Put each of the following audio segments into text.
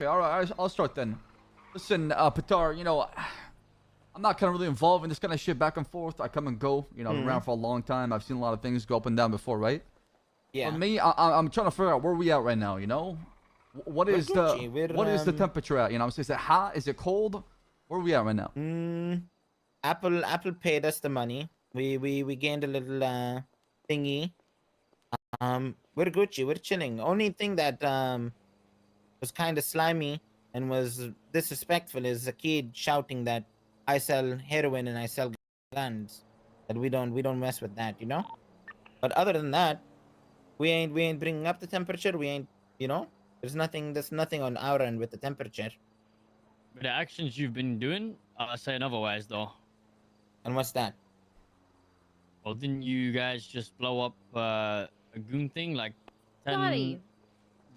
Okay, all right, I'll start then. Listen, Patar, you know, I'm not kind of really involved in this kind of shit back and forth. I come and go. You know, I've been around for a long time. I've seen a lot of things go up and down before, right? For Yeah. me, I'm trying to figure out where we at right now. You know, what We're is Gucci. what is the temperature at? You know, is it hot? Is it cold? Where are we at right now? Apple paid us the money. We gained a little thingy. We're Gucci. We're chilling. Only thing that was kind of slimy and was disrespectful is a kid shouting that I sell heroin and I sell guns. That we don't mess with that, you know. But other than that, we ain't bringing up the temperature. We ain't, you know. There's nothing on our end with the temperature. But the actions you've been doing are saying otherwise, though. And what's that? Well, didn't you guys just blow up a goon thing like 10? Dottie.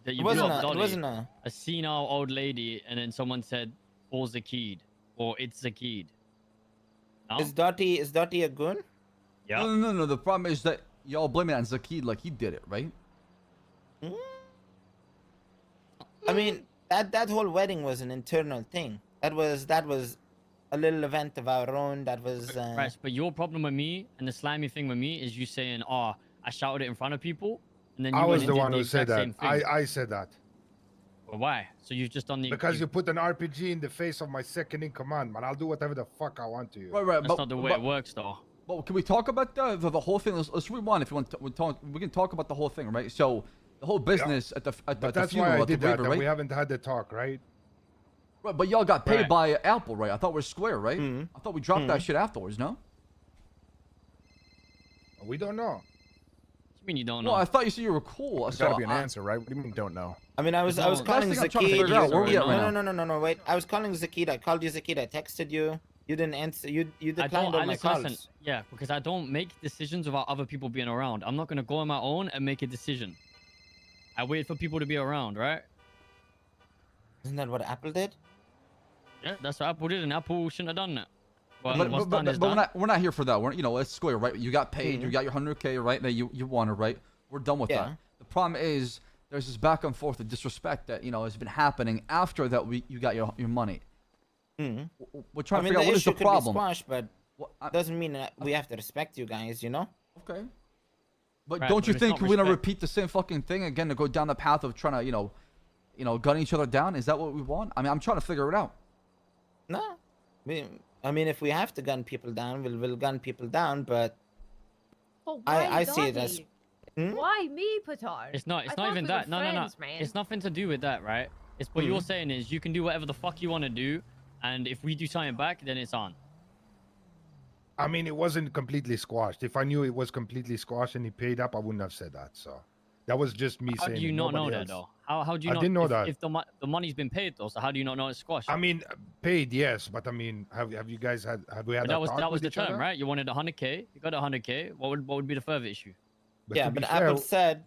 That you It blew wasn't up a, it Dolly, wasn't a. a senile old lady, and then someone said, "Paul's the kid," or "It's the kid." No? Is Dottie a goon? Yeah. No. The problem is that y'all blame it on Zakid like he did it, right? Mm. I mean, that whole wedding was an internal thing. That was a little event of our own. That was Right, but your problem with me and the slimy thing with me is you saying, "Oh, I shouted it in front of people," and then you I was went the and did one the who said exact that. same thing. I said that. Well, why? So you've just done the Because you put an RPG in the face of my second in command, man. I'll do whatever the fuck I want to you. Right. That's not the way it works, though. But can we talk about the whole thing? Let's rewind if you want. We can talk about the whole thing, right? So the whole business at the But the that's funeral why I at the did that, river, and right? we haven't had the talk, right? Right, but y'all got paid Right. by Apple, right? I thought we're square, right? Mhm. I thought we dropped that shit afterwards, no? We don't know. What do you mean you don't know? Well, I thought you said you were cool. There's So gotta be an answer, right? What do you mean don't know? I mean, I was No, calling that's the thing I'm trying to Zakid. figure out. Where we at right No, wait. I was calling Zakid. I called you Zakid. I texted you. You didn't answer. You declined all my calls. listen, yeah, because I don't make decisions without other people being around. I'm not gonna go on my own and make a decision. I wait for people to be around, right? Isn't that what Apple did? Yeah, that's what Apple did, and Apple shouldn't have done that. Well, but, what's done is but done. we're not here for that. We're it's square, right? You got paid. Mhm. You got your 100K, right? That you wanted, right? We're done with Yeah. that. The problem is there's this back and forth of disrespect that has been happening after that. You got your money. Mm. We're trying I to mean, figure out the what is issue the could be problem. squashed, but What- doesn't mean that we have to respect you guys. You know? Okay. But Right, don't but you it's think not we're gonna respect. repeat the same fucking thing again to go down the path of trying to, gun each other down? Is that what we want? I mean, I'm trying to figure it out. No. I mean, if we have to gun people down, we'll gun people down. But But why I see it as. Dottie? Hmm? Why me, Patar? It's not. It's I not thought even we that. were No, friends, man. It's nothing to do with that, right? It's what you're saying is you can do whatever the fuck you want to do, and if we do something back, then it's on. I mean, it wasn't completely squashed. If I knew it was completely squashed and he paid up, I wouldn't have said that. So that was just me How saying. do you it, not know nobody that else. though? How do you I not? didn't know if, that. If the money's been paid though, so how do you not know it's squashed? I mean, paid, yes, but I mean, have you guys have we had But that was talk that was with the each term, other? right? You wanted 100K, you got 100K. What would be the further issue? Yeah, to be but fair, Apple said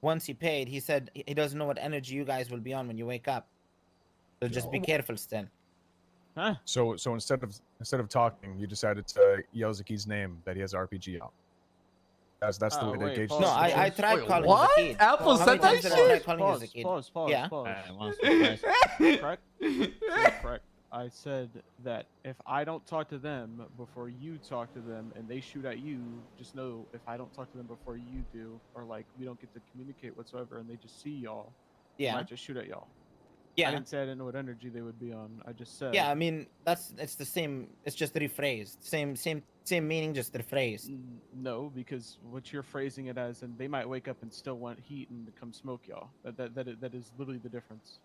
once he paid, he said he doesn't know what energy you guys will be on when you wake up. So just be careful still. Huh? So instead of talking, you decided to yell Zakid's name that he has RPG out. That's the way they wait, gauge. pause, No, pause. I tried Wait, calling what? you Zakid. Apple How said many that times did I shit? try calling you Zakid? Pause. Yeah. Once or twice. Correct? Correct. I said that if I don't talk to them before you talk to them and they shoot at you, just know if I don't talk to them before you do, or like we don't get to communicate whatsoever and they just see y'all, they Yeah. might just shoot at y'all. I Yeah. didn't say I didn't know what energy they would be on. I just said Yeah, I mean it's the same. It's just rephrased. Same meaning, just rephrased. No, because what you're phrasing it as, and they might wake up and still want heat and come smoke y'all. That is literally the difference.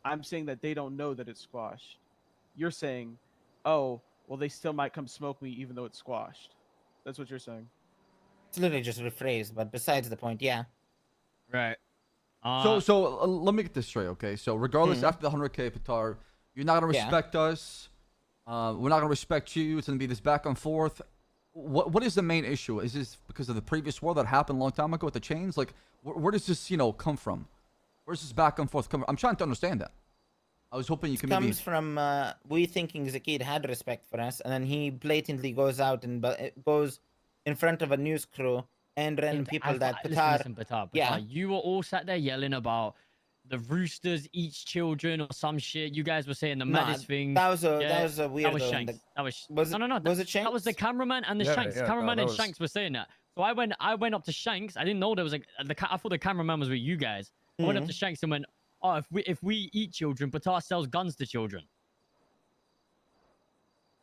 I'm saying that they don't know that it's squashed. You're saying, oh, well, they still might come smoke me even though it's squashed. That's what you're saying. It's literally just rephrased, but besides the point, yeah. Right. So let me get this straight, okay? So regardless, Mhm. after the 100K, Patar, you're not gonna Yeah. respect us. We're not gonna respect you. It's gonna be this back and forth. What is the main issue? Is this because of the previous war that happened a long time ago with the chains? Like, where does this come from? Where's this back and forth come from? I'm trying to understand that. I was hoping you It could maybe. comes from we thinking Zakid had respect for us, and then he blatantly goes out and goes in front of a news crew and random people that listen, Patar. listen, Patar, Yeah. you were all sat there yelling about the roosters eats children or some shit. You guys were saying the Nah, maddest thing. that was a Yeah, weirdo. that was in Shanks. the- That was Was no, it- no, no. was That, it that was the Shanks? cameraman and the Yeah, Shanks. yeah, no, Cameraman that and was- Shanks were saying that. So I went up to Shanks. I didn't know there was I thought the cameraman was with you guys. I went up Mhm. to Shanks and went, "Oh, if we eat children, Patar sells guns to children."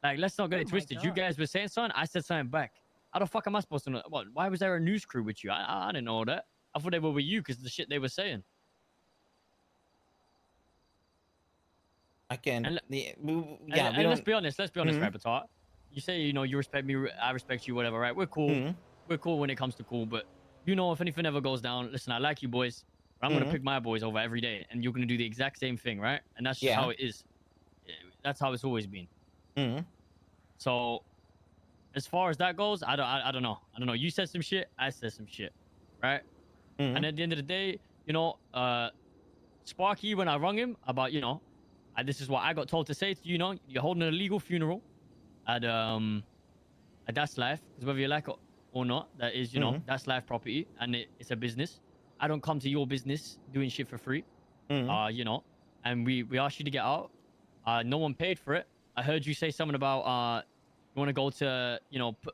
Like, let's not get Oh it my twisted. You God. guys were saying something. I said something back. How the fuck am I supposed to know? What? Why was there a news crew with you? I didn't know that. I thought they were with you because the shit they were saying. I can. And- Yeah, And, we and let's don't. be honest. Let's be honest, Mhm. right, Patar? You say you respect me. I respect you. Whatever, right? We're cool. Mhm. We're cool when it comes to cool. But if anything ever goes down, listen, I like you boys. But I'm gonna Mhm. pick my boys over every day, and you're gonna do the exact same thing, right? And that's just Yeah. how it is. That's how it's always been. Mhm. So, as far as that goes, I don't know. I don't know. You said some shit. I said some shit, right? Mhm. And at the end of the day, Sparky, when I rung him about, this is what I got told to say to you, you're holding a legal funeral at That's Life, because whether you like it or not, that is, Mhm. That's Life property, and it's a business. I don't come to your business doing shit for free, Mhm. and we asked you to get out. No one paid for it. I heard you say something about you want to go to,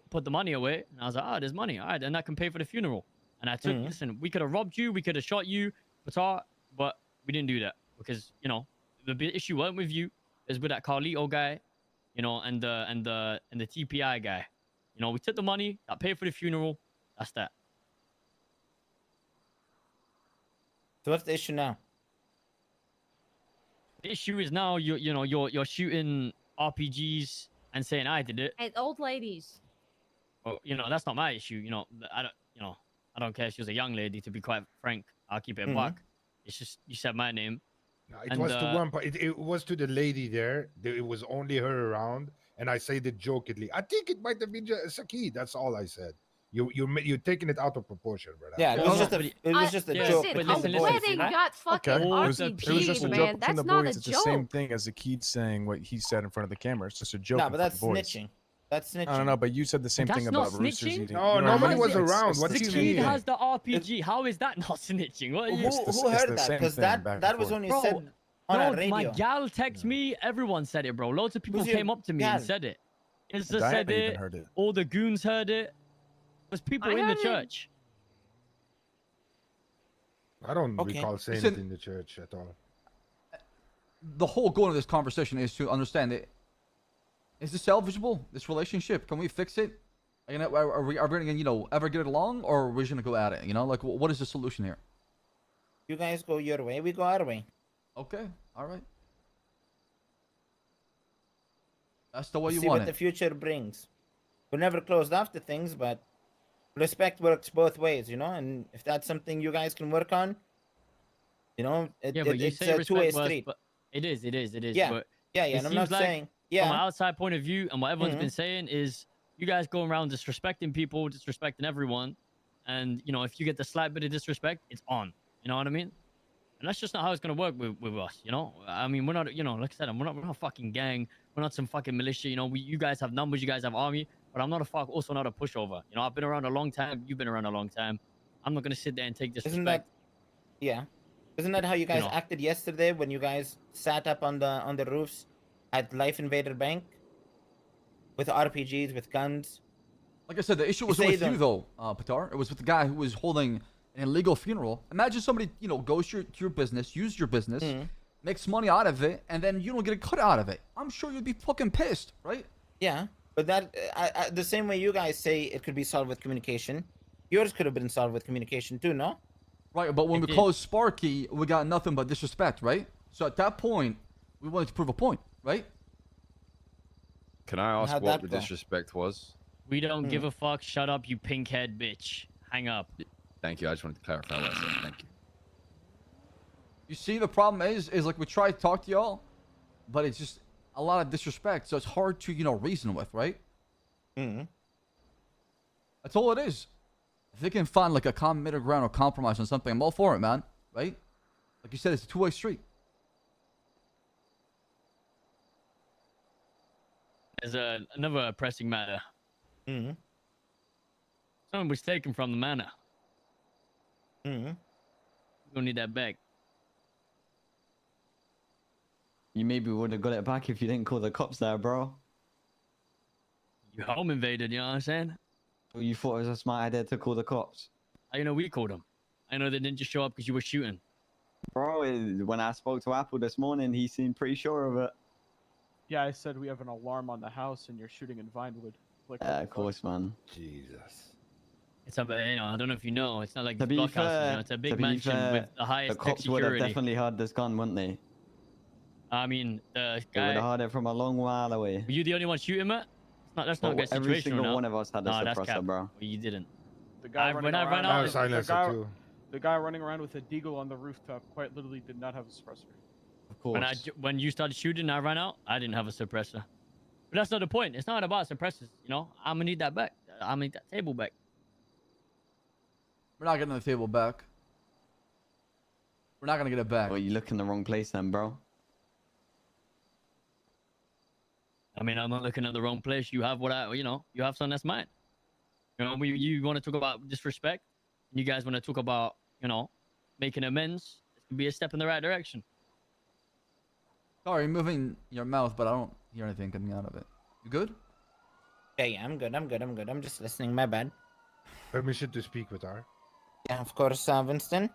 put the money away, and I was like, there's money. All right, then I can pay for the funeral. And I took, Mhm. listen, we could have robbed you, we could have shot you, but we didn't do that because the big issue weren't with you. It was with that Carlito guy, and the TPI guy. We took the money, got paid for the funeral. That's that. So what's the issue now? The issue is now you're shooting RPGs and saying I did it. And old ladies. Well, that's not my issue. I don't care if she was a young lady. To be quite frank, I'll keep it a Mhm. buck. It's just you said my name. No, it And, was to one part. It was to the lady there. It was only her around, and I said it jokingly. I think it might have been Saki. That's all I said. You're taking it out of proportion, brother. Yeah, it Well, was no, just a but it was just a yeah, joke but between listen, the A listen, boys. see, wedding right? got fucking Okay. Oh, It was RPG, just a joke man. between That's the not boys. a It's the same joke. thing as the kid saying what he said in front of the camera. It's just a joke. No, in but front that's of the boys. snitching. That's snitching. I don't know, but you said the same That's thing not about roosters snitching. eating. No, you know nobody what I was mean? around. It's What the The do you same kid mean? thing. has the RPG. How is that not snitching? What are you? It's the Who s- it's heard the that? same Because thing, that back and that was forth. only Bro, said on No, a radio. my gal texted me. Everyone said it, bro. Loads of people Who's your came up to me gal? and said it. Insta Diana said even it. heard it. All the goons heard it. There's people I in the heard it. church. I don't Okay. recall saying Listen- it in the church at all. The whole goal of this conversation is to understand it. Is this salvageable? This relationship? Can we fix it? Are we gonna ever get along, or are we just gonna go at it? Like what is the solution here? You guys go your way, we go our way. Okay, all right. That's the way you See want what the it. future brings. We're never closed off to things, but respect works both ways, and if that's something you guys can work on, Yeah, but you it's say a two-way respect was, street. but it is. Yeah. But Yeah, it and I'm not seems like saying from an yeah. outside point of view, and what everyone's Mhm. been saying is, you guys go around disrespecting people, disrespecting everyone, and if you get the slight bit of disrespect, it's on. You know what I mean? And that's just not how it's gonna work with us. I mean, we're not. Like I said, we're not a fucking gang. We're not some fucking militia. You guys have numbers. You guys have army. But I'm not also not a pushover. I've been around a long time. You've been around a long time. I'm not gonna sit there and take disrespect. Isn't that how you guys know. acted yesterday when you guys sat up on the roofs at Life Invader Bank with RPGs, with guns? Like I said, the issue You wasn't say with you them. though, Patar. It was with the guy who was holding an illegal funeral. Imagine somebody, goes to your business, use your business, makes money out of it, and then you don't get a cut out of it. I'm sure you'd be fucking pissed, right? Yeah, but that the same way you guys say it could be solved with communication, yours could have been solved with communication too, no? Right, but when It we did. closed Sparky, we got nothing but disrespect, right? So at that point, we wanted to prove a point, right? Can I ask how'd what that the go? disrespect was? We don't give a fuck. Shut up, you pinkhead bitch. Hang up. Thank you. I just wanted to clarify what I said. Thank you. You see, the problem is like we try to talk to y'all, but it's just a lot of disrespect, so it's hard to, reason with, right? Mm-hmm. That's all it is. If they can find like a common middle ground or compromise on something, I'm all for it, man. Right? Like you said, it's a two-way street. There's another pressing matter. Mm-hmm. Someone was taken from the manor. Mm-hmm. We're gonna need that back. You maybe would have got it back if you didn't call the cops there, bro. You home invaded, you know what I'm saying? Or you thought it was a smart idea to call the cops. I know we called them. I know they didn't just show up because you were shooting. Bro, when I spoke to Apple this morning, he seemed pretty sure of it. Yeah, I said we have an alarm on the house and you're shooting in Vinewood. Like, what Yeah, the of fuck? course, man. Jesus. It's a, you know, I don't know if you know, it's not like To these be blockhouses, you fair- know, it's a to big be mansion fair, with the The highest tech cops would have security. definitely heard this gun, wouldn't they? I mean, the They would have guy, heard it from a long while away. were you the only one shooting, Matt? That's not a good Every situation, single no? one of us had a Nah, that's suppressor, cap. bro. Well, you didn't. The guy running when I ran around, out- I have the silencer too. the guy running around with a deagle on the rooftop quite literally did not have a suppressor. Of course. When you started shooting, I ran out. I didn't have a suppressor. But that's not the point. It's not about suppressors. You know, I'm gonna need that back. I'm gonna need that table back. We're not getting the table back. We're not gonna get it back. Well, you look in the wrong place then, bro. I mean, I'm not looking at the wrong place. You have you have something that's mine. You know, you want to talk about disrespect, and you guys want to talk about, making amends. This could be a step in the right direction. Sorry, you're moving your mouth, but I don't hear anything coming out of it. You good? Yeah, I'm good. I'm just listening. My bad. Permission to speak with her. Yeah, of course, Winston.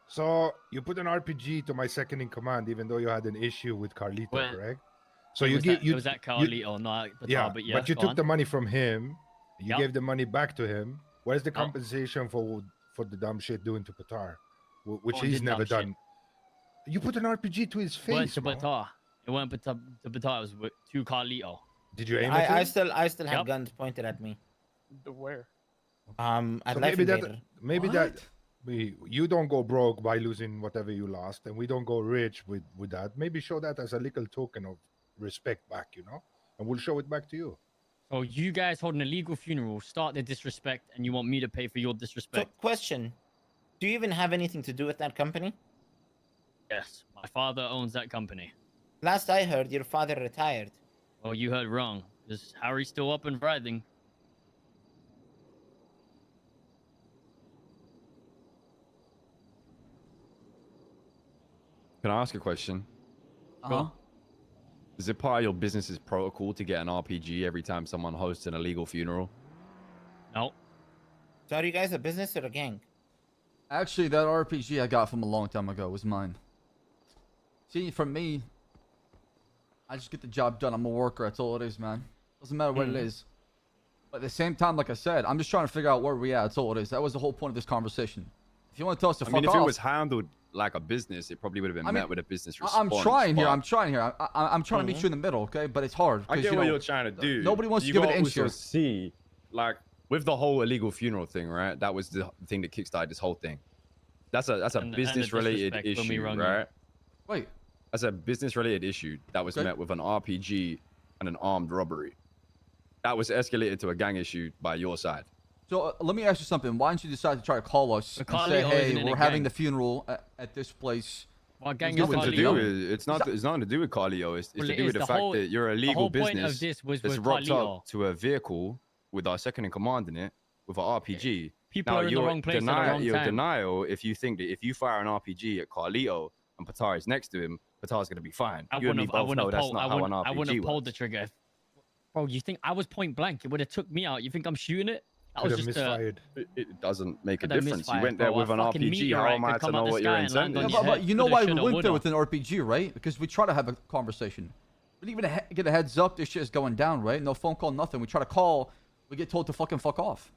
So you put an RPG to my second in command, even though you had an issue with Carlito, Well, correct? So It you was give that, you it was that Carlito, not Batar, yeah, but but you go took on. the money from him. You Yep. gave the money back to him. Where's the Yep. compensation for the dumb shit doing to Patar, which What he's did never dumb shit? done? You put an RPG to his It weren't face. to bro. Batar. It weren't to Batar. It was to Carlito. Did you aim at I him? still have Yep. guns pointed at me. Where? At So Life maybe Invader. What? you don't go broke by losing whatever you lost, and we don't go rich with that. Maybe show that as a little token of respect back, and we'll show it back to you. So you guys hold an illegal funeral, start the disrespect, and you want me to pay for your So, disrespect? question: do you even have anything to do with that company? Yes, my father owns that company. Last I heard, your father retired. Well, you heard wrong. Is Harry still up and writhing? Can I ask a question? Uh-huh. Is it part of your business's protocol to get an RPG every time someone hosts an illegal funeral? No. So, are you guys a business or a gang? Actually, that RPG I got from a long time ago was mine. See, for me, I just get the job done. I'm a worker. That's all it is, man. Doesn't matter what it is. But at the same time, like I said, I'm just trying to figure out where we at. That's all it is. That was the whole point of this conversation. If you want to tell us to I fuck mean, if off, it was handled like a business, it probably would have been I mean, met with a business I'm response. trying here. but I'm trying here. I'm trying to meet you in the middle, okay? But it's hard. I 'cause, get you what know, you're trying to do. nobody wants to You give it gotta an inch also here. see, like, with the whole illegal funeral thing, right? That was the thing that kickstarted this whole thing. That's a And the business-related disrespect when we issue, wrong you. right? Wait. That's a business-related issue that was Okay. met with an RPG and an armed robbery. That was escalated to a gang issue by your side. So let me ask you something. Why didn't you decide to try to call us and Carlito say, isn't "Hey, in we're a having gang. the funeral at this place"? What gang There's is nothing Nothing to Carlito? do with it's not. It's nothing to do with Carlio. It's Well, to it do is with the the fact whole- that you're a The legal whole point business of this was that's with rocked Carlito. up to a vehicle with our second in command in it with an RPG. People Now, are in the your wrong place at the wrong your time. denial, if you think that if you fire an RPG at Carlito and Patar is next to him, Patar's going to be fine. I You and me wouldn't have. I both wouldn't know have that's pulled. not I how an wouldn't. I wouldn't RPG have pulled the works. trigger. Bro, you think I was point blank? It would have took me out. You think I'm shooting it? That Could was have just misfired. It doesn't make a Could have difference. You misfired, went there bro. with A an fucking RPG. How meteorite am I could to come out know the what sky your and land intent on Yeah, is? your but head. you know Coulda, why we shoulda, went there woulda. with an RPG, right? Because we try to have a conversation. We didn't even get a heads up. This shit is going down, right? No phone call, nothing. We try to call. We get told to fuck off.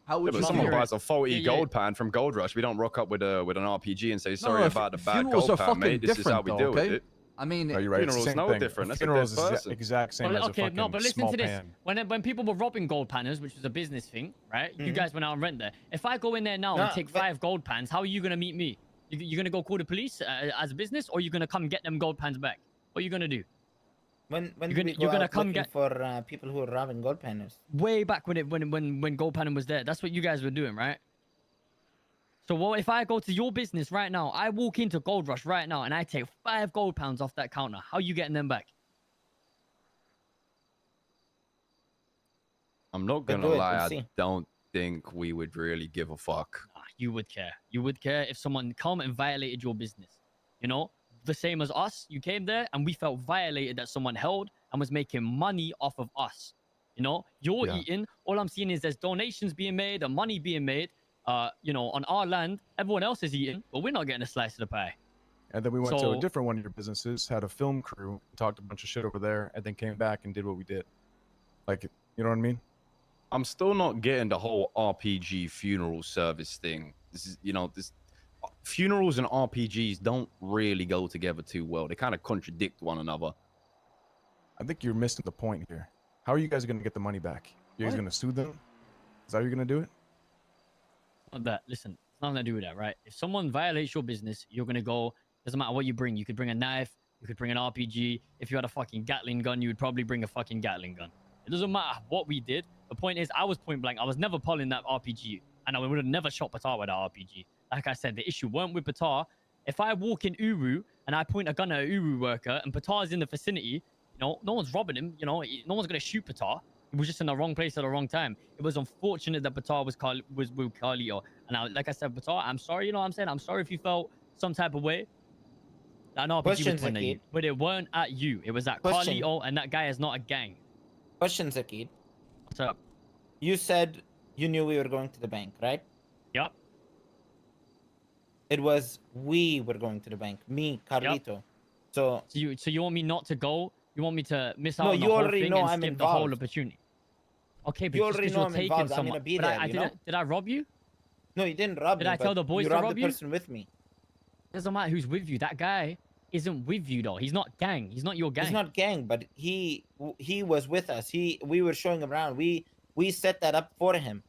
How Yeah, would but you someone feel? buys a faulty Yeah, yeah. gold pan from Gold Rush. We don't rock up with an RPG and say sorry no, about the bad funerals gold are pan, fucking mate. This is how different, we though, deal with okay? it. I mean, No, you're right. It's the Funeral's same no thing. different. That's a Funeral dead is the person. exact same Well, as a okay, fucking no, but listen small to this. pan. When people were robbing gold panners, which was a business thing, right? You guys went out and rent there. If I go in there now and No, take but- 5 gold pans, how are you gonna meet me? You gonna go call the police as a business, or you gonna come get them gold pans back? What are you gonna do? When You're did gonna- we go you're gonna out come looking get- for people who are robbing gold panners? Way back when gold panning was there. That's what you guys were doing, right? So what if I go to your business right now? I walk into Gold Rush right now and I take 5 gold pounds off that counter. How are you getting them back? I'm not Then gonna do it, lie. we'll I see. don't think we would really give a fuck. Nah, you would care. You would care if someone come and violated your business. You know, the same as us. You came there and we felt violated that someone held and was making money off of us. You know, you're Yeah. eating. All I'm seeing is there's donations being made and money being made. You know, on our land, everyone else is eating, but we're not getting a slice of the pie. And then we went to So- a different one of your businesses, had a film crew, talked a bunch of shit over there, and then came back and did what we did. Like, you know what I mean? I'm still not getting the whole RPG funeral service thing. This is, you know, this funerals and RPGs don't really go together too well. They kind of contradict one another. I think you're missing the point here. How are you guys going to get the money back? You guys What? going to sue them? Is that how you're going to do it? Not that. Listen, it's nothing to do with that, right? If someone violates your business, you're gonna go. Doesn't matter what you bring. You could bring a knife. You could bring an RPG. If you had a fucking Gatling gun, you would probably bring a fucking Gatling gun. It doesn't matter what we did. The point is, I was point blank. I was never pulling that RPG, and I would have never shot Patar with that RPG. Like I said, the issue weren't with Patar. If I walk in Uru and I point a gun at a Uru worker and Patar's in the vicinity, you know, no one's robbing him. You know, no one's gonna shoot Patar. He was just in the wrong place at the wrong time. It was unfortunate that Patar was with Carlito. And I, like I said, Patar, I'm sorry. You know what I'm saying? I'm sorry if you felt some type of way. That an RPG Question, was pointing at you, Zakid. but it weren't at you. It was at Question. Carlito, and that guy is not a gang. Question, Zakid. What's up? You said you knew we were going to the bank, right? Yep. It was we were going to the bank. Me, Carlito. So So you want me not to go? You want me to miss out No, on the you whole already thing know and I'm skip the whole involved. opportunity? Okay, but You just already because know you're I'm taking involved. I'm someone, gonna be but there, I you know? did I rob you? no, you didn't rob Did me. I tell but the boys you to robbed rob the you? person with me. Doesn't matter who's with you. That guy isn't with you though. He's not gang. He's not your gang. He's not gang, but he was with us. We were showing him around. We set that up for him.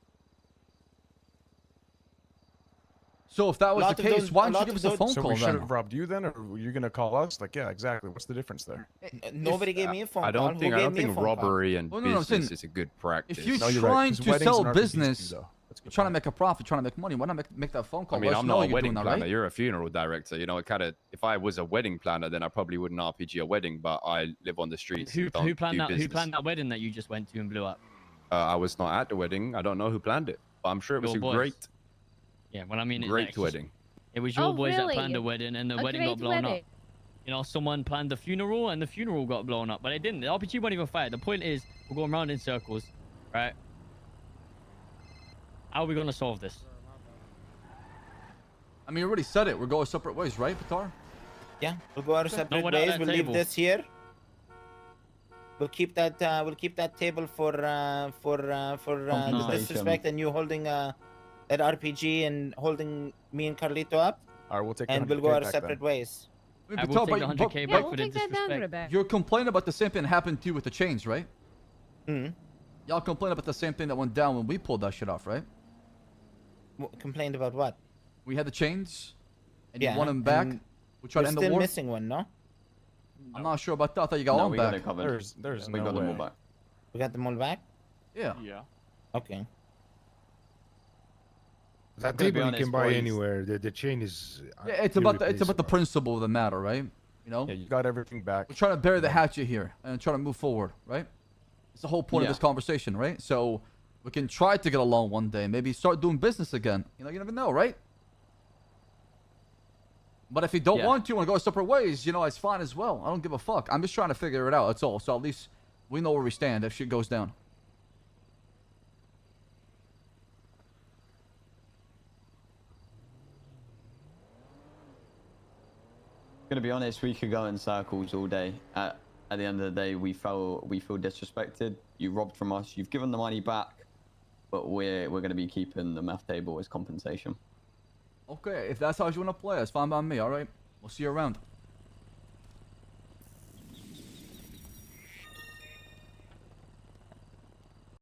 So if that was Lot the of case, those- why a don't you lot give of us a those- phone So call we should then? have robbed you then, or were you going to call us? Like, yeah, exactly. What's the difference there? Nobody gave me a phone I call. don't think Who gave me a phone call? robbery and Well, no, I'm saying, business is a good practice. If you're No, you're right, trying 'cause to weddings sell and RPGs business, too, though. That's a you're good trying to point. make a profit, trying to make money. Why not make that phone call? I mean, Let us I'm know not a you're wedding doing that, planner. right? You're a funeral director. You know, it kind of. If I was a wedding planner, then I probably wouldn't RPG a wedding. But I live on the streets. Who and don't planned do that? Who business. planned that wedding that you just went to and blew up? I was not at the wedding. I don't know who planned it, but I'm sure it was Your a boys. great, Yeah, well, I mean, great it's just- wedding. It was your Oh, boys that planned really? the wedding, and the A wedding got great blown wedding. up. You know, someone planned the funeral, and the funeral got blown up, but it didn't. The RPG wasn't even fired. The point is, we're going around in circles, right? How are we gonna solve this? I mean, you already said it. We're going separate ways, right, Patar? Yeah, we'll go our separate we're not at ways. that We'll table. leave this here. We'll keep that. We'll keep that table for the Compensation. disrespect and you holding that RPG and holding me and Carlito up, All right, we'll take the and we'll 100K go our back separate then. ways. I mean, I will Patar, take the but 100K Yeah, back we'll for the take that down for the disrespect. back. you're complaining about the same thing that happened to you with the chains, right? Mm. Y'all complain about the same thing that went down when we pulled that shit off, right? Complained about what? We had the chains, and Yeah, you want them back. and We tried We're to end the still war. missing one, no? I'm not sure about that. I thought you got No, all we them got back. it covered. There's We no got them all way. back. We got them all back. Yeah. Yeah. Okay. That To be table you honest, can buy boys. anywhere. The chain is. Yeah, it's about the irreplaceable. principle of the matter, right? You know, Yeah, you got everything back. we're trying to bury the hatchet here and try to move forward, right? It's the whole point of Yeah. this conversation, right? So we can try to get along one day, maybe start doing business again. You know, you never know, right? But if you don't Yeah. want to and go separate ways, you know, it's fine as well. I don't give a fuck. I'm just trying to figure it out. That's all. So at least we know where we stand if shit goes down. Gonna be honest, we could go in circles all day. At the end of the day, we feel disrespected. You robbed from us. You've given the money back, but we're gonna be keeping the math table as compensation. Okay, if that's how you want to play, it's fine by me. All right, we'll see you around.